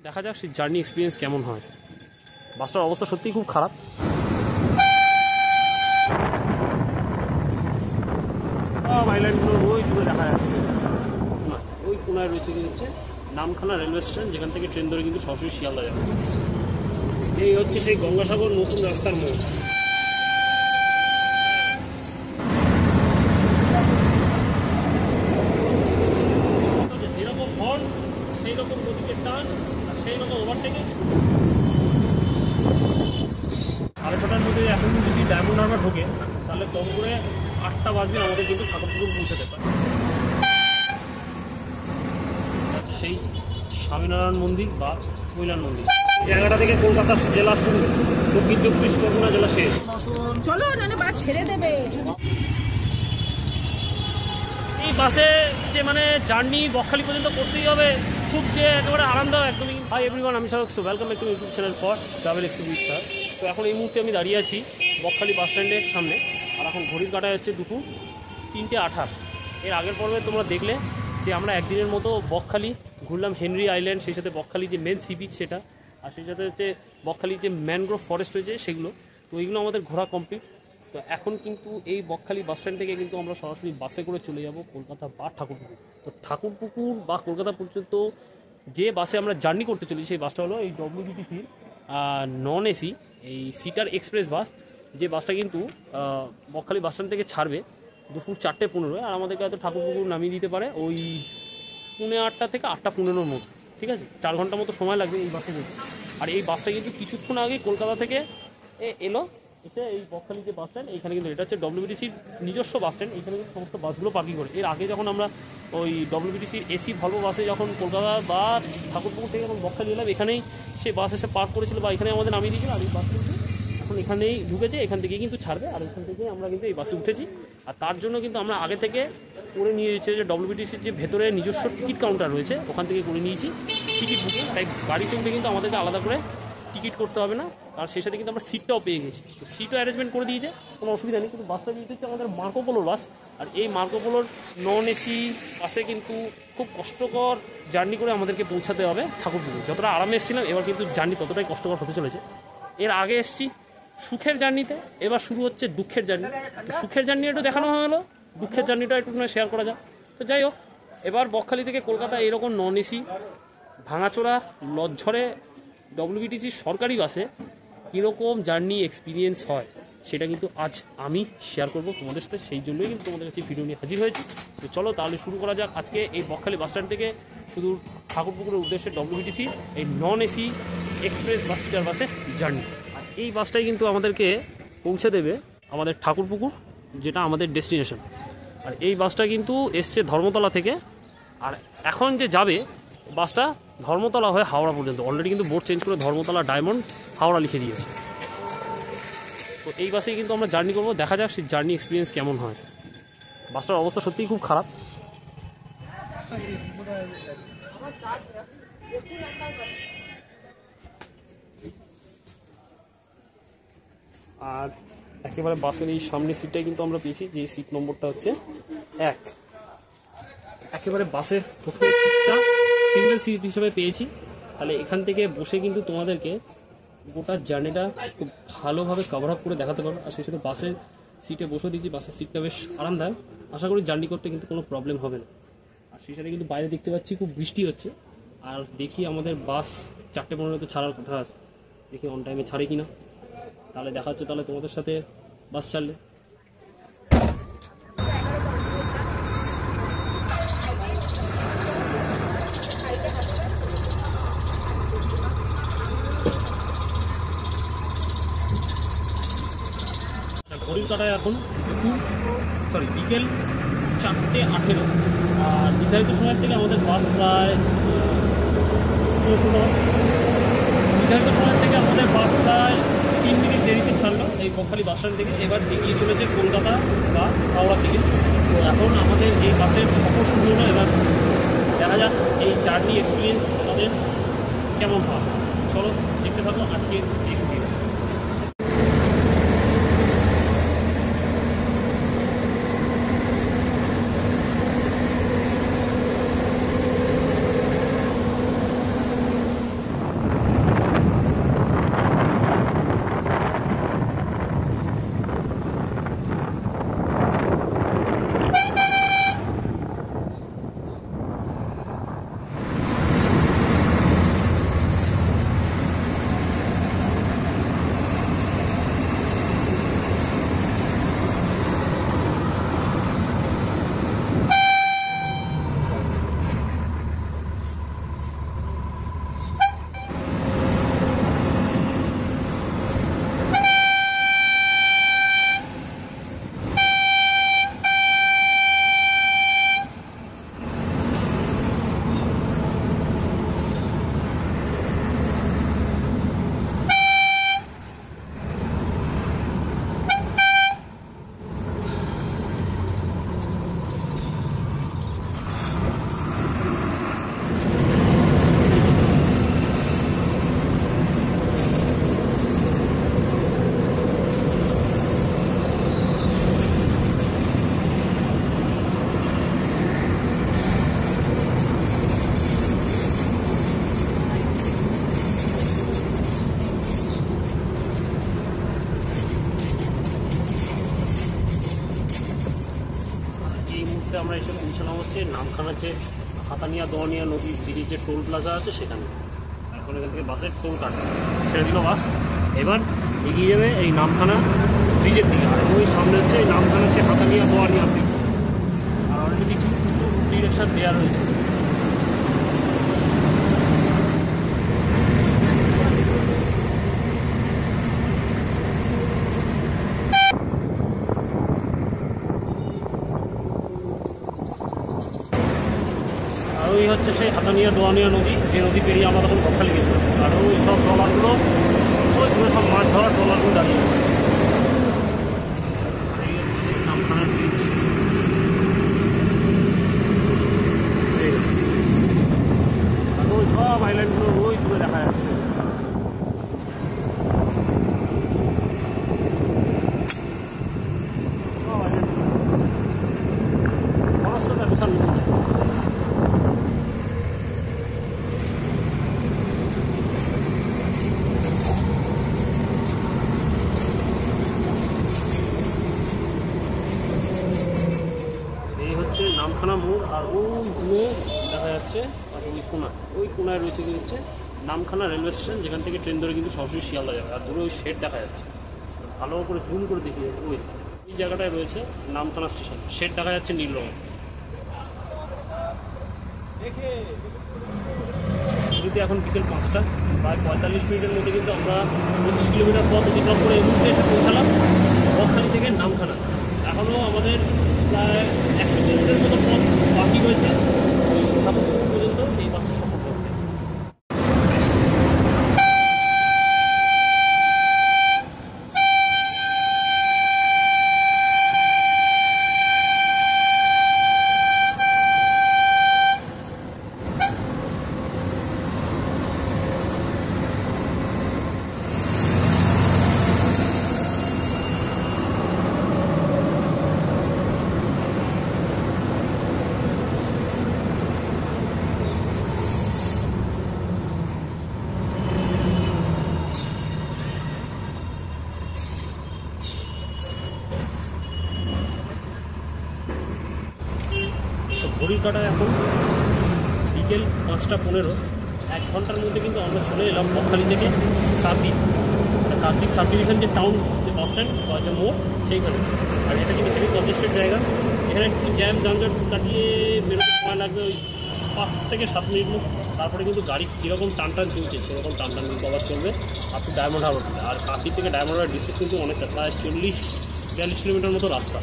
দেখা যাক সেই জার্নি এক্সপিরিয়েন্স কেমন হয়। বাসটার অবস্থা সত্যিই খুব খারাপ। আইল্যান্ডগুলো ওই দূরে দেখা যাচ্ছে, ওই কোনায় রয়েছে হচ্ছে নামখানা রেলওয়ে স্টেশন, যেখান থেকে ট্রেন ধরে কিন্তু সরাসরি শিয়ালদা যাবে। এই হচ্ছে সেই গঙ্গাসাগর নতুন রাস্তার মোড়। যেরকম হর্ন সেই রকম গতিতে টান আর সেই রকম ওভারটেকিং। 6:30টার মধ্যে এখন যদি ডায়মন্ড হারবার ঢোকে তাহলে কম করে 8টা বাজবে আমাদের কিন্তু ঠাকুরপুকুর পৌঁছাতে পারে। সেই স্বামীনারায়ণ মন্দির বা কৈলান মন্দির জায়গাটা থেকে কলকাতা জেলা শুরু, দক্ষিণ 24 পরগনা জেলা শেষ। চলো না বাস ছেড়ে দেবে। এই বাসে যে মানে জার্নি বকখালি পর্যন্ত করতেই হবে, খুব যে একেবারে আরামদায়ক একদমই। হাই এভরিওয়ান, আমি Shahrukh, welcome back to YouTube channel for travel experience sir. তো এখন এই মুহূর্তে আমি দাঁড়িয়ে আছি বকখালি বাস স্ট্যান্ডের সামনে, আর এখন ঘড়ির কাটায় হচ্ছে দুপুর 3:28। এর আগের পর্বে তোমরা দেখলে যে আমরা একদিনের মতো বকখালি ঘুরলাম, হেনরি আইল্যান্ড, সেই সাথে বকখালি যে মেন সি বিচ সেটা, আর সেই সাথে হচ্ছে বকখালি যে ম্যানগ্রোভ ফরেস্ট রয়েছে সেগুলো। তো এইগুলো আমাদের ঘোরা কমপ্লিট। তো এখন কিন্তু এই বকখালি বাস স্ট্যান্ড থেকে কিন্তু আমরা সরাসরি বাসে করে চলে যাব কলকাতা বা ঠাকুরপুকুর। তো ঠাকুরপুকুর বা কলকাতা পর্যন্ত যে বাসে আমরা জার্নি করতে চলেছি সেই বাসটা হলো এই ডব্লিউবিটিসির নন এসি এই সিটার এক্সপ্রেস বাস, যে বাসটা কিন্তু বকখালি বাস স্ট্যান্ড থেকে ছাড়বে দুপুর 4:15, আর আমাদেরকে হয়তো ঠাকুরপুকুর নামিয়ে দিতে পারে ওই 8:30 থেকে 8:15-র মধ্যে। ঠিক আছে, 4 ঘন্টা মতো সময় লাগবে এই বাসে যেতে। আর এই বাসটা কিন্তু কিছুক্ষণ আগে কলকাতা থেকে এলো, এসে এই বকখালি যে বাস স্ট্যান্ড এইখানে কিন্তু, এটা হচ্ছে ডব্লিউবিটিসির নিজস্ব বাস স্ট্যান্ড, এইখানে কিন্তু সমস্ত বাসগুলো পার্কিং করে। এর আগে যখন আমরা ওই ডব্লিউবিটিসির এসি ভলভো বাসে যখন কলকাতা বা ঠাকুরপুকুর থেকে যখন বকখালি এলাম, এখানেই সেই বাস এসে পার্ক করেছিল বা এখানে আমাদের নামিয়ে দিয়েছিল। আর এই বাস কিন্তু এখন এখানেই ঢুকেছে, এখান থেকেই কিন্তু ছাড়বে, আর এখান থেকেই আমরা কিন্তু এই বাসে উঠেছি। আর তার জন্য কিন্তু আমরা আগে থেকে করে নিয়ে এসেছি যে ডব্লিউবিটিসির যে ভেতরে নিজস্ব টিকিট কাউন্টার রয়েছে ওখান থেকে করে নিয়েছি টিকিট বুকিং। তাই গাড়িতে উঠে কিন্তু আমাদেরকে আলাদা করে টিকিট করতে হবে না, আর সেই সাথে কিন্তু আমরা সিটটাও পেয়ে গেছি। তো সিটও অ্যারেঞ্জমেন্ট করে দিয়েছে, কোনো অসুবিধা নেই। কিন্তু বাসটা যেহেতু হচ্ছে আমাদের মার্কো পোলোর বাস, আর এই মার্কো পোলোর নন এসি বাসে কিন্তু খুব কষ্টকর জার্নি করে আমাদেরকে পৌঁছাতে হবে ঠাকুরপুকুর। যতটা আরামে এসেছিলাম এবার কিন্তু জার্নি ততটাই কষ্টকর হতে চলেছে। এর আগে এসেছি সুখের জার্নিতে, এবার শুরু হচ্ছে দুঃখের জার্নি। তো সুখের জার্নি একটু দেখানো হলো, দুঃখের জার্নিটা একটু শেয়ার করা যাক। তো যাই হোক, এবার বকখালি থেকে কলকাতা এরকম নন এসি ভাঙাচোরা লজ্জরে ডব্লিউবিটিসির সরকারি বাসে কীরকম জার্নি এক্সপিরিয়েন্স হয় সেটা কিন্তু আজ আমি শেয়ার করব তোমাদের সাথে। সেই জন্যই কিন্তু তোমাদের কাছে ভিডিও নিয়ে হাজির হয়েছি। তো চলো তাহলে শুরু করা যাক আজকে এই বকখালি বাস স্ট্যান্ড থেকে শুধু ঠাকুরপুকুরের উদ্দেশ্যে ডব্লিউবিটিসি এই নন এসি এক্সপ্রেস বাস সিটার বাসে জার্নি। আর এই বাসটাই কিন্তু আমাদেরকে পৌঁছে দেবে আমাদের ঠাকুরপুকুর, যেটা আমাদের ডেস্টিনেশন। আর এই বাসটা কিন্তু এসছে ধর্মতলা থেকে, আর এখন যে যাবে বাসটা ধর্মতলা হয়ে হাওড়া পর্যন্ত। অলরেডি কিন্তু বোর্ড চেঞ্জ করে ধর্মতলা ডায়মন্ড হাওড়া লিখে দিয়েছে। তো এই বাসেই কিন্তু আমরা জার্নি করবো, দেখা যাক সেই জার্নি এক্সপিরিয়েন্স কেমন হয়। বাসটার অবস্থা সত্যিই খুব খারাপ। আর একেবারে বাসের এই সামনের সিটটাই কিন্তু আমরা পেয়েছি, যে সিট নম্বরটা হচ্ছে 1। একেবারে বাসের প্রথম সিটটা সিঙ্গেল সিট হিসেবে পেয়েছি। তাহলে এখান থেকে বসে কিন্তু তোমাদেরকে গোটা জার্নিটা খুব ভালোভাবে কভার আপ করে দেখাতে পারবো। আর সেই সাথে বাসের সিটে বসে দিয়েছি, বাসের সিটটা বেশ আরামদায়ক, আশা করি জার্নি করতে কিন্তু কোনো প্রবলেম হবে না। আর সেই সাথে কিন্তু বাইরে দেখতে পাচ্ছি খুব বৃষ্টি হচ্ছে। আর দেখি আমাদের বাস 4:15 ছাড়ার কথা আছে, দেখি অন টাইমে ছাড়ে কিনা। তাহলে দেখা হচ্ছে তাহলে তোমাদের সাথে বাস ছাড়লে। ঘড়ির কাটায় এখন বিকেল 4:18, আর নির্ধারিত সময়ের থেকে আমাদের বাস প্রায় নির্ধারিত সময়ের থেকে আমাদের বাস প্রায় 3 মিনিট দেরিতে ছাড়লো এই বকখালি বাস স্ট্যান্ড থেকে। এবার এগিয়ে চলেছে কলকাতা বা হাওড়া থেকে। তো এখন আমাদের এই বাসের সফর শুরু হলো। এবার দেখা যাক এই জার্নি এক্সপিরিয়েন্স আমাদের কেমন হয়। চলো দেখতে থাকো আজকে এই ভিডিও। আমরা এসে পৌঁছলাম হচ্ছে নামখানা যে হাতানিয়া দোয়ানিয়া নদীর ব্রিজের যে টোল প্লাজা আছে সেখানে। এখন এখান থেকে বাসের টোল কাটা ছেড়ে দিল বাস, এবার এগিয়ে যাবে এই নামখানা ব্রিজের দিকে। আর ওই সামনে হচ্ছে এই নামখানা সে হাতানিয়া দোয়ানিয়া ব্রিজ। আর অলরেডি কিছু কিছু ডিরেকশন দেওয়া রয়েছে। আর ওই হচ্ছে সেই হাতানিয়া দোয়ানিয়া নদী, যে নদী পেরিয়ে আমরা তখন বকখালি গেছিলাম। আর ওই সব ট্রলারগুলো, ওই দূরে সব মাছ ধরার ট্রলারগুলো দাঁড়িয়ে আছে। এই হচ্ছে নামখানার ব্রিজ। আর ওই সব আইল্যান্ডগুলো ওই দূরে দেখা যাচ্ছে। সব আইল্যান্ড খরস্রোতা বিশাল নদী। নামখানা মোড়, আর ওই দূরে দেখা যাচ্ছে আর ওই কোনায় রয়েছে কি হচ্ছে নামখানা রেলওয়ে স্টেশন, যেখান থেকে ট্রেন ধরে কিন্তু সরাসরি শিয়ালদা যাবে। আর দূরে ওই শেড দেখা যাচ্ছে, ভালো করে জুম করে দেখিয়ে ওই জায়গাটায় রয়েছে নামখানা স্টেশন, শেড দেখা যাচ্ছে নীল রঙের। যদি এখন বিকেল 5টা, প্রায় 45 মিনিটের মধ্যে কিন্তু আমরা 25 কিলোমিটার পথ অতিক্রম করে এই মুহূর্তে এসে পৌঁছালাম বকখালি থেকে নামখানা। এখনও আমাদের প্রায় 100 কিলোমিটার মতো পথ বাকি রয়েছে ওই ঠাকুরপুর পর্যন্ত এই বাসের সফর করতে। ঘড়ির কাটায় এখন বিকেল 5টা 15। 1 ঘন্টার মধ্যে কিন্তু আমরা চলে এলাম বকখালি থেকে কার্তিক সাব ডিভিশন যে টাউন যে বাস স্ট্যান্ড বা যে মোড় সেইখানে। আর এটা কিন্তু খুবই কনজেস্টেড জায়গা, এখানে একটু জ্যাম যানজট কাটিয়ে বেরোতে সময় লাগবে ওই 5 থেকে 7 মিনিট মতো। তারপরে কিন্তু গাড়ি যেরকম টান চলছে সেরকম টান কিন্তু আবার চলবে আপনি ডায়মন্ড হারবার। আর কার্তিক থেকে ডায়মন্ড হারবার ডিস্টেন্স কিন্তু অনেকটা, প্রায় 40-42 কিলোমিটার মতো রাস্তা।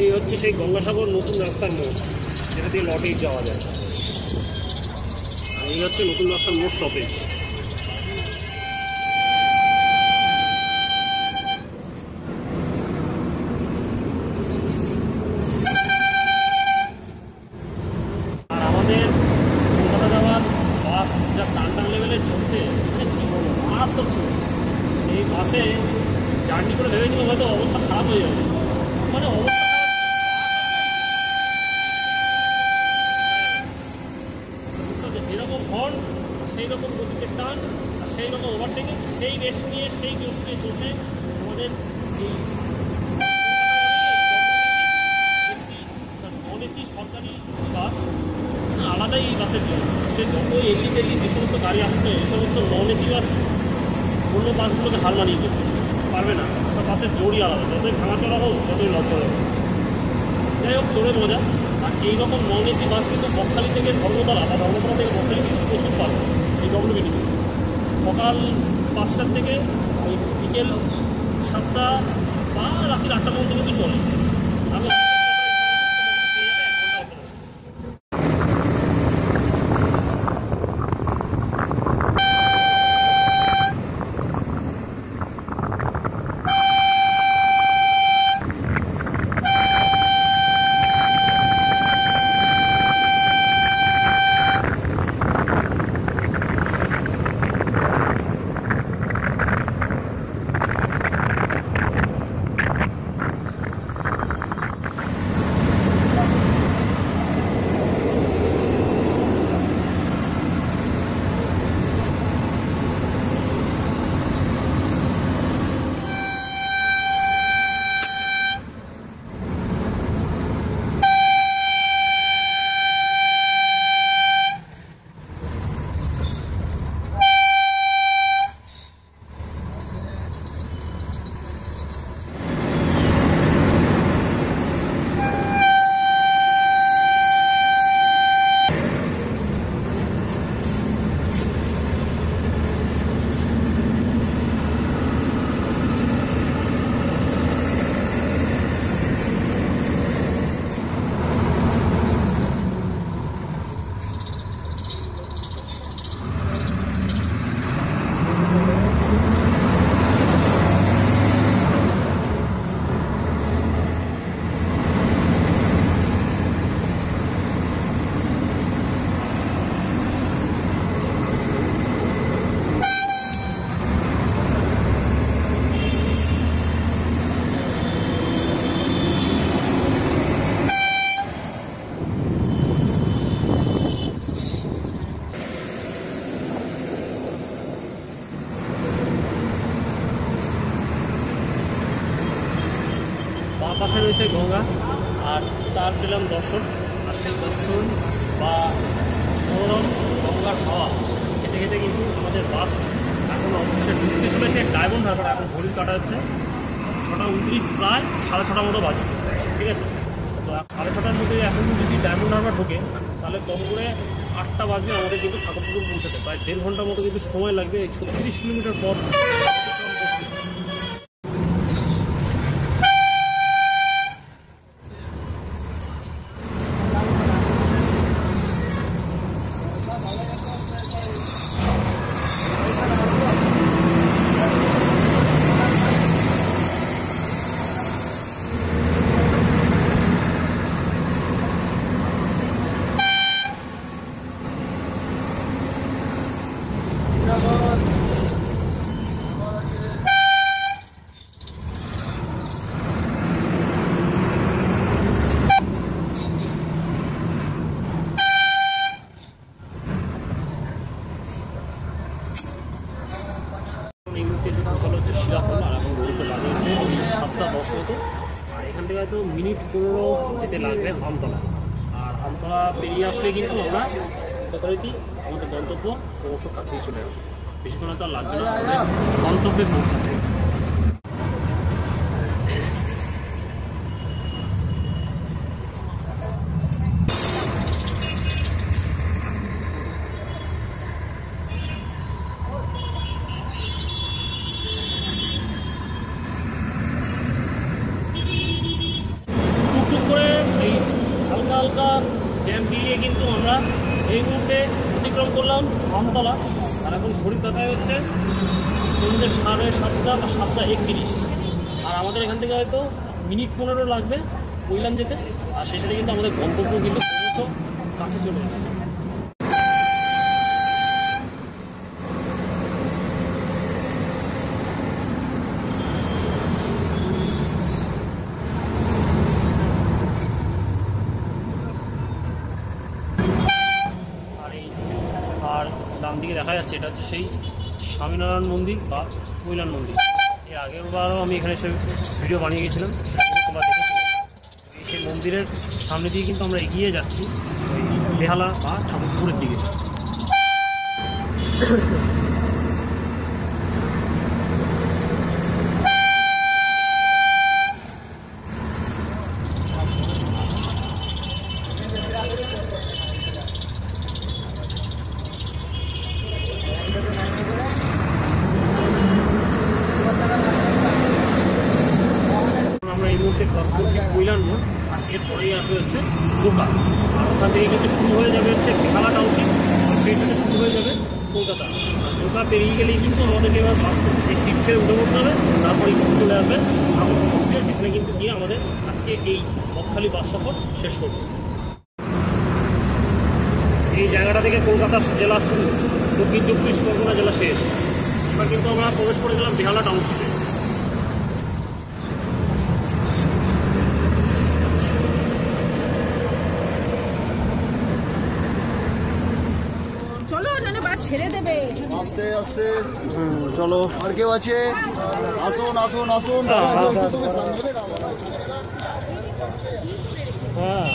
এই হচ্ছে সেই গঙ্গাসাগর নতুন রাস্তার মোড়, যেটা দিয়ে লটেই যাওয়া যায়। আর এই হচ্ছে নতুন রাস্তার মোড় স্টপেজ। আর আমাদের কলকাতা যাওয়ার বাস যা টান লেভেলে চলছে, মানে কী বলবো, মারাত্মক চলছে। এই বাসে জার্নি করে ভেবেছিলাম হয়তো অবস্থা খারাপ হয়ে যাবে, মানে অবস্থা যেরকম হর্ন সেই রকম গতিতে টান, আর সেই রকম ওভারটেকিং, সেই রেস নিয়ে সেই জোশ নিয়ে চলছে আমাদের এই নন এসি সরকারি বাস। আলাদাই এই বাসের জন্য সে যত এগিয়ে যে সমস্ত গাড়ি আসছে, এই সমস্ত নন এসি বাস অন্য বাসগুলোকে হার মানিয়ে যেতে পারবে না। সব বাসের জোরই আলাদা, যতই ভাঙাচড়া হোক যতই লজ্জা হোক। যাই হোক, চড়ে মজা। আর এইরকম নন এসি বাস কিন্তু বকখালি থেকে ধর্মতলা বা ধর্মতলা থেকে বকখালি কিন্তু প্রচুর পাবে এই ডব্লিউবিটিসি। সকাল 5টার থেকে ওই বিকেল 7টা বা রাত্রি 8টা পর্যন্ত কিন্তু চলে। আমি পাশে রয়েছে গঙ্গা, আর তার পেলাম দর্শন। আর সেই দর্শন বা মনোরম গঙ্গার হাওয়া খেতে খেতে কিন্তু আমাদের বাস এখন অবশ্যই ঢুকতে চলেছে ডায়মন্ড হারবার। এখন ঘড়ির কাটা হচ্ছে 6:29, প্রায় 6:30 মতো বাজে, ঠিক আছে। তো 6:30টার মধ্যে এখন যদি ডায়মন্ড হারবার ঢোকে তাহলে কম করে 8টা বাজবে আমাদের কিন্তু ঠাকুরপুকুর পৌঁছাতে। প্রায় 1.5 ঘন্টার মতো কিন্তু সময় লাগবে এই 36 কিলোমিটার পথ। এই মুহূর্তে এসে পৌঁছানো হচ্ছে শিরাফল, আর এখন ঘড়িতে লাগে হচ্ছে 7:10 মতো। আর এখান থেকে হয়তো মিনিট 15 যেতে লাগবে আমতলা। আর আমতলা পেরিয়ে আসলে কিন্তু আমরা যথারীতি আমাদের গন্তব্য ক্রমশ কাছেই চলে আসবো। বেশিক্ষণ হয়তো আর লাগবে না আমাদের গন্তব্যে পৌঁছাতে। টুকটুক করে এই হালকা হালকা জ্যাম দিয়ে কিন্তু আমরা এই মুহূর্তে অতিক্রম করলাম আমতলা। আর এখন ঘড়ির কাটায় হচ্ছে সন্ধ্যে 7:30 বা 7:31। আর আমাদের এখান থেকে হয়তো মিনিট 15 লাগবে বইলাম যেতে। আর সেই সাথে কিন্তু আমাদের গন্তব্য কিন্তু ক্রমশ কাছে চলে এসেছে। আর ডান দিকে দেখা যাচ্ছে এটা হচ্ছে সেই স্বামীনারায়ণ মন্দির বা কৈলান মন্দির। এর আগেরবারও আমি এখানে এসে ভিডিও বানিয়ে গেছিলাম, তোমরা দেখেছিলে। সেই মন্দিরের সামনে দিয়ে কিন্তু আমরা এগিয়ে যাচ্ছি ওই বেহালা বা ঠাকুরপুকুরের দিকে। আমরা এই মুহূর্তে ক্রস করছি কৈলান মোড়, আর এরপরেই আসবে হচ্ছে জোকা। আর ওখান থেকে কিন্তু শুরু হয়ে যাবে হচ্ছে বেহালা টাউনশিপ, আর সেই সাথে শুরু হয়ে যাবে কলকাতা। আর জোকা পেরিয়ে গেলেই কিন্তু আমাদেরকে এবার বাস এই সিট ছেড়ে উঠে পড়তে হবে। তারপরেই কিন্তু চলে আসবে ঠাকুরপুকুর, যেখানে কিন্তু গিয়ে আমাদের আজকে এই বকখালি বাস সফর শেষ করব। এই জায়গাটা থেকে কলকাতার জেলা শুরু, দক্ষিণ 24 পরগনা জেলা শেষ। এবার কিন্তু আমরা প্রবেশ করে গেলাম বেহালা টাউনশিপে। চলো নাহলে বাস ছেড়ে দেবে। আস্তে আস্তে চলো। আর কেউ আছে? আসুন আসুন আসুন। হ্যাঁ,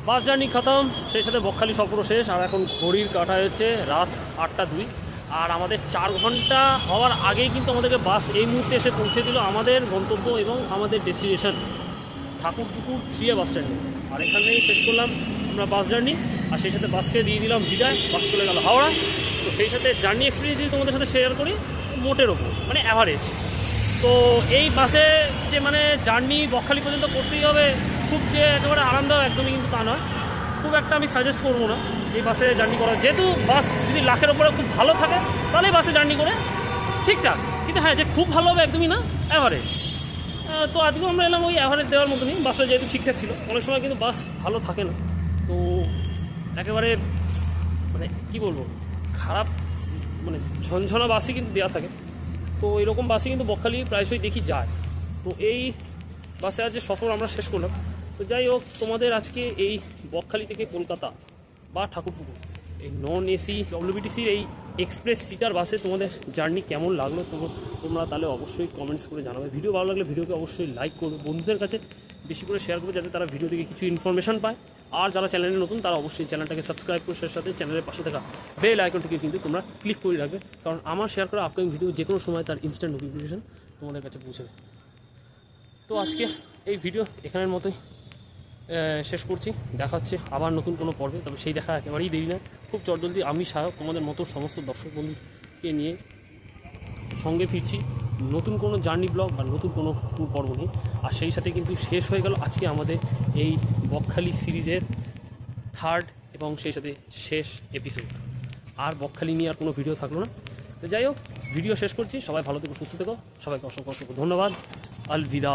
বাস জার্নি খতম, সেই সাথে বকখালি সফরও শেষ। আর এখন ঘড়ির কাটায় হচ্ছে রাত 8:02। আর আমাদের 4 ঘন্টা হওয়ার আগেই কিন্তু আমাদেরকে বাস এই মুহূর্তে এসে পৌঁছে দিল আমাদের গন্তব্য এবং আমাদের ডেস্টিনেশন ঠাকুরপুকুর 3A বাস স্ট্যান্ডে। আর এখানেই শেষ করলাম আমরা বাস জার্নি। আর সেই সাথে বাসকে দিয়ে দিলাম বিদায়, বাস চলে গেল হাওড়া। তো সেই সাথে জার্নি এক্সপিরিয়েন্স যদি তোমাদের সাথে শেয়ার করি মোটের ওপর, মানে অ্যাভারেজ। তো এই বাসে যে মানে জার্নি বকখালি পর্যন্ত করতেই হবে, খুব যে একেবারে আরামদায়ক একদমই কিন্তু তা নয়। খুব একটা আমি সাজেস্ট করবো না এই বাসে জার্নি করা। যেহেতু বাস যদি লাখের ওপরে খুব ভালো থাকে তাহলে বাসে জার্নি করে ঠিকঠাক, কিন্তু হ্যাঁ যে খুব ভালো হবে একদমই না, অ্যাভারেজ। তো আজকেও আমরা এলাম ওই অ্যাভারেজ দেওয়ার মতনই। বাসটা যেহেতু ঠিকঠাক ছিল, অনেক সময় কিন্তু বাস ভালো থাকে না, তো একেবারে মানে কী বলবো, খারাপ মানে ঝনঝনা বাসই কিন্তু দেওয়া থাকে। তো এরকম বাসই কিন্তু বকখালি প্রায়শই দেখি যায়। তো এই বাসে আজ যে সফর আমরা শেষ করলাম, তো যাই হোক, তোমাদের আজকে এই বকখালি থেকে কলকাতা বা ঠাকুরপুকুর এই নন এসি ডব্লিউবিটিসির এই এক্সপ্রেস সিটার বাসে তোমাদের জার্নি কেমন লাগলো তোমরা তাহলে অবশ্যই কমেন্টস করে জানাবে। ভিডিও ভালো লাগলে ভিডিওকে অবশ্যই লাইক করবে, বন্ধুদের কাছে বেশি করে শেয়ার করবে, যাতে তারা ভিডিও থেকে কিছু ইনফরমেশন পায়। আর যারা চ্যানেলে নতুন তারা অবশ্যই চ্যানেলটাকে সাবস্ক্রাইব করে সাথে চ্যানেলের পাশে থাকা বেল আইকনটিকে কিন্তু তোমরা ক্লিক করে রাখবে, কারণ আমার শেয়ার করা আপকামিং ভিডিও যে কোনো সময় তার ইনস্ট্যান্ট নোটিফিকেশন তোমাদের কাছে পৌঁছাবে। তো আজকে এই ভিডিও এখানের মতোই শেষ করছি। দেখা হচ্ছে আবার নতুন কোনো পর্বে, তবে সেই দেখা একেবারেই দেরি না, খুব চটজলদি আমি সাহেব তোমাদের মতো সমস্ত দর্শক বন্ধুকে নিয়ে সঙ্গে ফিরছি নতুন কোনো জার্নি ব্লগ বা নতুন কোনো ট্যুর পর্ব নিয়ে। আর সেই সাথে কিন্তু শেষ হয়ে গেল আজকে আমাদের এই বকখালি সিরিজের থার্ড এবং সেই সাথে শেষ এপিসোড। আর বকখালি নিয়ে আর কোনো ভিডিও থাকলো না। তো যাই হোক, ভিডিও শেষ করছি। সবাই ভালো থেকো, সুস্থ থেকো, সবাইকে অসংখ্য অসংখ্য ধন্যবাদ। আলবিদা।